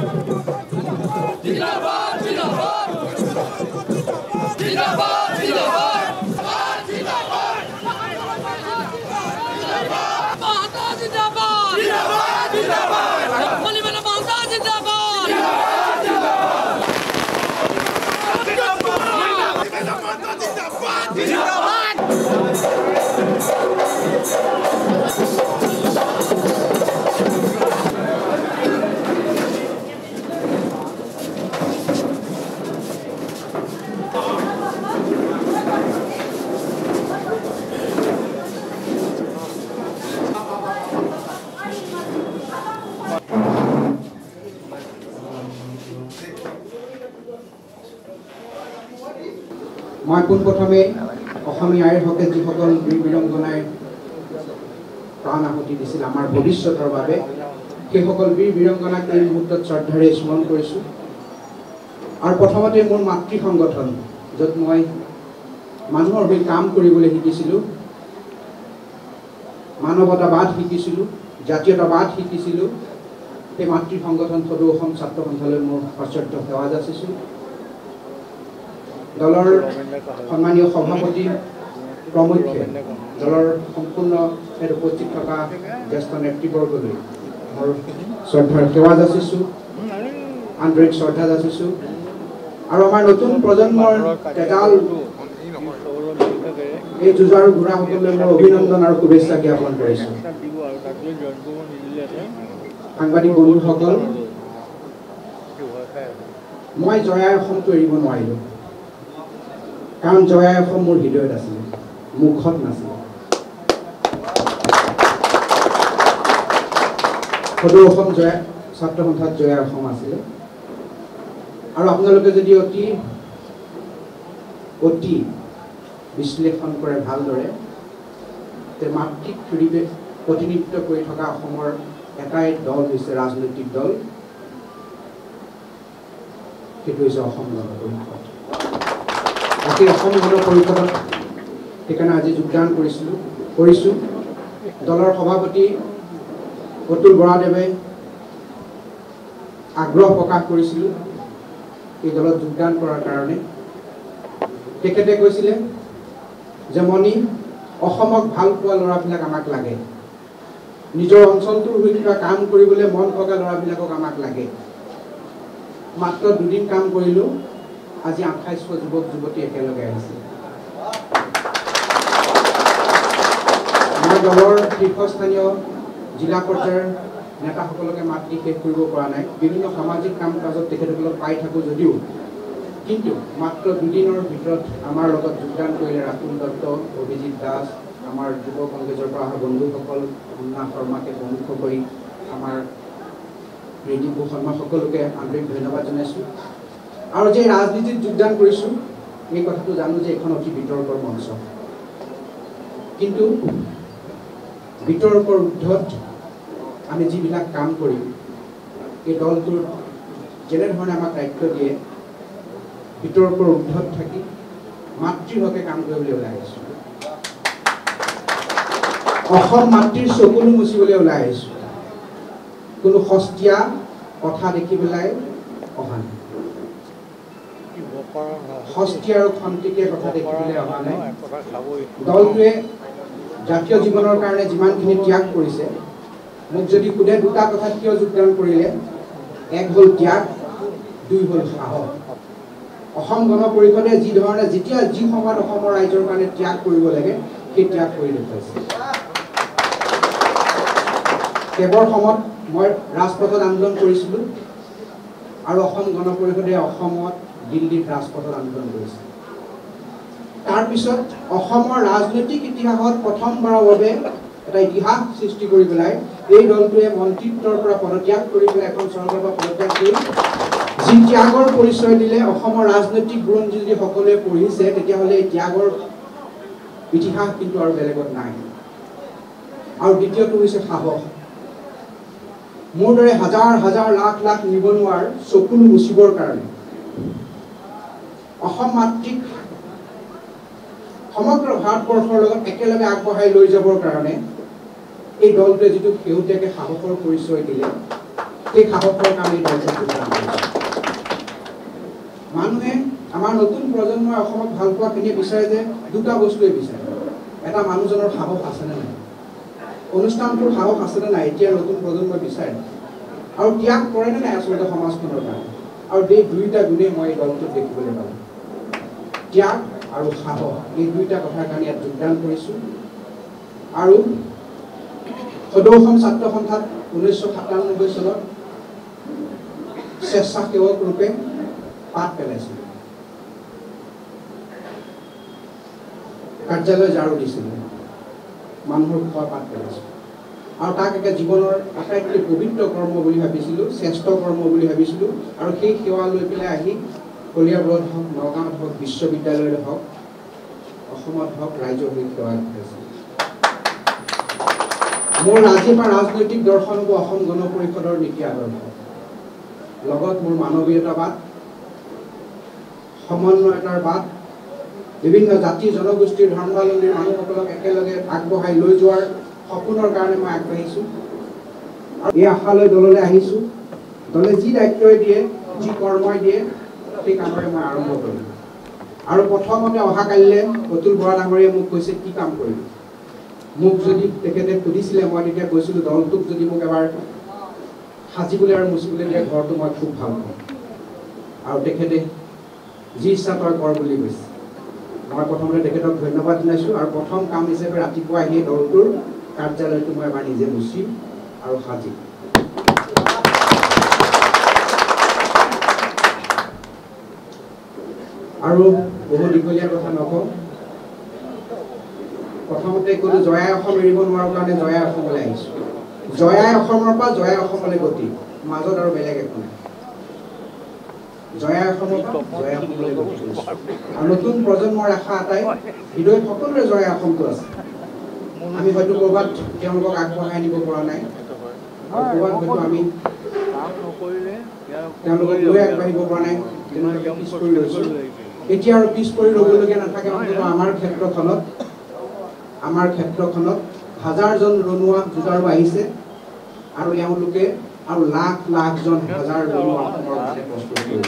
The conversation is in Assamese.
মই পোনপ্ৰথমে অসমীয়াৰ হকে যিসকল বীৰ বীৰংগনাই প্ৰাণ আহুতি দিছিল আমাৰ ভৱিষ্যতৰ বাবে সেইসকল বীৰ বীৰংগনাক এই মুহূৰ্তত শ্ৰদ্ধাৰে স্মৰণ কৰিছোঁ। আৰু প্ৰথমতে মোৰ মাতৃ সংগঠন য'ত মই মানুহৰ হৈ কাম কৰিবলৈ শিকিছিলোঁ, মানৱতাবাদ শিকিছিলোঁ, জাতীয়তাবাদ শিকিছিলোঁ, সেই মাতৃ সংগঠন সদৌ অসম ছাত্ৰ সন্থালৈ মোৰ সশ্ৰদ্ধ সেৱা যাচিছোঁ। দলৰ সন্মানীয় সভাপতি প্ৰমুখ্যে দলৰ সম্পূৰ্ণ উপস্থিত থকা জ্যেষ্ঠ নেতৃবৰ্গলৈ মোৰ শ্ৰদ্ধাৰ সেৱা যাচিছোঁ, আন্তৰিক শ্ৰদ্ধা যাচিছোঁ। আৰু আমাৰ নতুন প্ৰজন্মৰ তেজাল এই যুঁজাৰু ঘোঁৰাসকললৈ মোৰ অভিনন্দন আৰু শুভেচ্ছা জ্ঞাপন কৰিছোঁ। সাংবাদিক বন্ধুসকল, মই জয়াই অসমটো এৰিব নোৱাৰিলোঁ, কাৰণ জয়াই অসম মোৰ হৃদয়ত আছিলে, মুখত নাছিলে। সদৌ অসম জয়া ছাত্ৰ সন্থাত জয়াই অসম আছিলে। আৰু আপোনালোকে যদি অতি বিশ্লেষণ কৰে ভালদৰে, তে মাতৃক প্ৰতিনিধিত্ব কৰি থকা অসমৰ এটাই দল হৈছে ৰাজনৈতিক দল, সেইটো হৈছে অসম গণ পৰিষদ। সেই অসম গণ পৰিষদত সেইকাৰণে আজি যোগদান কৰিছোঁ। দলৰ সভাপতি অতুল বৰাদেৱে আগ্ৰহ প্ৰকাশ কৰিছিলোঁ এই দলত যোগদান কৰাৰ কাৰণে। তেখেতে কৈছিলে যে মণি, অসমক ভাল পোৱা ল'ৰাবিলাক আমাক লাগে, নিজৰ অঞ্চলটোৰ হৈ কিবা কাম কৰিবলৈ মন থকা ল'ৰাবিলাকক আমাক লাগে। মাত্ৰ দুদিন কাম কৰিলোঁ, আজি 2800 যুৱক যুৱতী একেলগে আহিছে। মই দলৰ শীৰ্ষস্থানীয় জিলা পৰ্যায়ৰ নেতাসকলকে মাতি শেষ কৰিব পৰা নাই। বিভিন্ন সামাজিক কাম কাজত তেখেতসকলক পাই থাকোঁ যদিও, কিন্তু মাত্ৰ দুদিনৰ ভিতৰত আমাৰ লগত যোগদান কৰিলে ৰাতুল দত্ত, অভিজিৎ দাস, আমাৰ যুৱ কংগ্ৰেছৰ পৰা অহা বন্ধুসকল, মুন্না শৰ্মাকে প্ৰমুখ কৰি আমাৰ ৰিদীপ শৰ্মা, সকলোকে আন্তৰিক ধন্যবাদ জনাইছোঁ। আৰু যে ৰাজনীতিত যোগদান কৰিছোঁ, এই কথাটো জানো যে এখন অতি বিতৰ্কৰ মঞ্চ, কিন্তু বিতৰ্কৰ ঊৰ্ধত আমি যিবিলাক কাম কৰিম, এই দলটোৰ যেনেধৰণে আমাক দায়িত্ব দিয়ে, বিতৰ্কৰ ঊৰ্ধত থাকি মাতৃৰ হকে কাম কৰিবলৈ ওলাই আহিছোঁ। অসম মাতৃৰ চকুলো মুচিবলৈ ওলাই আহিছোঁ। কোনো সস্তীয়া কথা দেখি পেলাই অহা নাই, সস্তীয়া আৰু খন্তেকীয়া কথা দেখিবলৈ অহা নাই। দলটোৱে জাতীয় জীৱনৰ কাৰণে যিমানখিনি ত্যাগ কৰিছে, মোক যদি সোধে দুটা কথাত কিয় যোগদান কৰিলে, এক হ'ল ত্যাগ, দুই হ'ল সাহস। অসম গণ পৰিষদে যি ধৰণে যি সময়ত অসমৰ ৰাইজৰ কাৰণে ত্যাগ কৰিব লাগে, সেই ত্যাগ কৰি দেখুৱাইছে। কেৱল সময়ত মই ৰাজপথত আন্দোলন কৰিছিলোঁ, আৰু অসম গণ পৰিষদে অসমত দিল্লীত ৰাজপথত আন্দোলন কৰিছে। তাৰপিছত অসমৰ ৰাজনৈতিক ইতিহাসত প্ৰথমবাৰৰ বাবে এটা ইতিহাস সৃষ্টি কৰি পেলাই এই দলটোৱে মন্ত্ৰিত্বৰ পৰা পদত্যাগ কৰি পেলাই এখন চৰকাৰৰ পৰা পদত্যাগ কৰি যি ত্যাগৰ পৰিচয় দিলে, অসমৰ ৰাজনৈতিক বুৰঞ্জী যদি সকলোৱে পঢ়িছে, তেতিয়াহ'লে এই ত্যাগৰ ইতিহাস কিন্তু আৰু বেলেগত নাই। আৰু দ্বিতীয়টো হৈছে সাহস। মোৰ দৰে হাজাৰ হাজাৰ লাখ লাখ নিবনুৱাৰ চকুলো মুচিবৰ কাৰণে, অসম মাতৃক সমগ্ৰ ভাৰতবৰ্ষৰ লগত একেলগে আগবঢ়াই লৈ যাবৰ কাৰণে এই দলটোৱে যিটো শেহতীয়াকৈ সাহসৰ পৰিচয় দিলে, সেই সাহসৰ কাৰণে এই দলটোক প্ৰজন্মই অসমক ভাল পোৱাখিনিয়ে বিচাৰে যে দুটা বস্তুৱে বিচাৰে এটা মানুহজনৰ সাহস আছেনে নাই অনুষ্ঠানটোৰ সাহস আছেনে নাই এতিয়া নতুন প্ৰজন্মই বিচাৰে আৰু ত্যাগ কৰেনে নাই আচলতে সমাজখনৰ কাৰণে আৰু এই দুইটা গুণেই মই এই দলটোত দেখিবলৈ পালোঁ ত্যাগ আৰু সাহস এই দুইটা কথাৰ কাৰণে ইয়াত যোগদান কৰিছোঁ আৰু সদৌ অসম ছাত্ৰ সন্থাত 1997 চনত স্বেচ্ছাসেৱক ৰূপে পাত পেলাইছিল কাৰ্যালয় ঝাৰু দিছিল মানুহৰ খোৱা পাত পেলাইছিল আৰু তাক একে জীৱনৰ আটাইতকৈ পবিত্ৰ কৰ্ম বুলি ভাবিছিলোঁ শ্ৰেষ্ঠ কৰ্ম বুলি ভাবিছিলোঁ আৰু সেই সেৱা লৈ পেলাই আহি কলিয়াবৰত হওক নগাঁৱত হওক বিশ্ববিদ্যালয়ত হওক অসমত হওক ৰাইজৰ হৈ সেৱা কৰিছিল মোৰ ৰাজনৈতিক দৰ্শন হ'ব অসম গণ পৰিষদৰ নীতি আদৰ্শ লগত মোৰ মানৱীয়তাবাদ সমন্বয়তাৰ বাদ বিভিন্ন জাতি জনগোষ্ঠীৰ ধৰ্মাৱলম্বী মানুহসকলক একেলগে আগবঢ়াই লৈ যোৱাৰ সপোনৰ কাৰণে মই আগবাঢ়িছোঁ আৰু এই আশালৈ দললৈ আহিছোঁ দলে যি দায়িত্বই দিয়ে যি কৰ্মই দিয়ে সেই কামৰে মই আৰম্ভ কৰিম আৰু প্ৰথমতে অহাকালিলৈ অতুল বৰা ডাঙৰীয়ে মোক কৈছে কি কাম কৰিবি মোক যদি তেখেতে সুধিছিলে মই তেতিয়া কৈছিলোঁ দলটোক যদি মোক এবাৰ সাজিবলৈ আৰু মুচিবলৈ দিয়া ঘৰটো মই খুব ভাল পাওঁ আৰু তেখেতে যি ইচ্ছা তই কৰ বুলি কৈছে মই প্ৰথমতে তেখেতক ধন্যবাদ জনাইছোঁ আৰু প্ৰথম কাম হিচাপে ৰাতিপুৱা আহি দলটোৰ কাৰ্যালয়টো মই এবাৰ নিজে মুচিম আৰু সাজিম আৰু বহু দীঘলীয়া কথা নকওঁ প্ৰথমতে ক'লো জয়াই অসম এৰিব নোৱাৰো কাৰণে জয়াই অসমলৈ আহিছোঁ জয়াই অসমৰ পৰা জয়াই অসমলৈ গতি মাজত আৰু বেলেগ একো নাই জয়াই অসমৰ পৰা জয়াই অসমলৈ গতি কৰিছোঁ আৰু নতুন প্ৰজন্মৰ আশা এটাই হৃদয়ত সকলোৰে জয়াই অসমটো আছে আমি হয়তো ক'ৰবাত তেওঁলোকক আগবঢ়াই নিব পৰা নাই আৰু ক'ৰবাত হয়তো আমি তেওঁলোকক লৈ আগবাঢ়িব পৰা নাই তেওঁলোকে পিছ পৰি ৰৈছোঁ এতিয়া আৰু পিছ পৰি ৰ'বলগীয়া নাথাকে অন্ততঃ আমাৰ ক্ষেত্ৰখনত হাজাৰজন ৰণুৱা যুঁজাৰু আহিছে আৰু এওঁলোকে আৰু লাখ লাখজন হাজাৰ ৰণুৱা অসমৰ কাৰণে প্ৰস্তুত কৰিব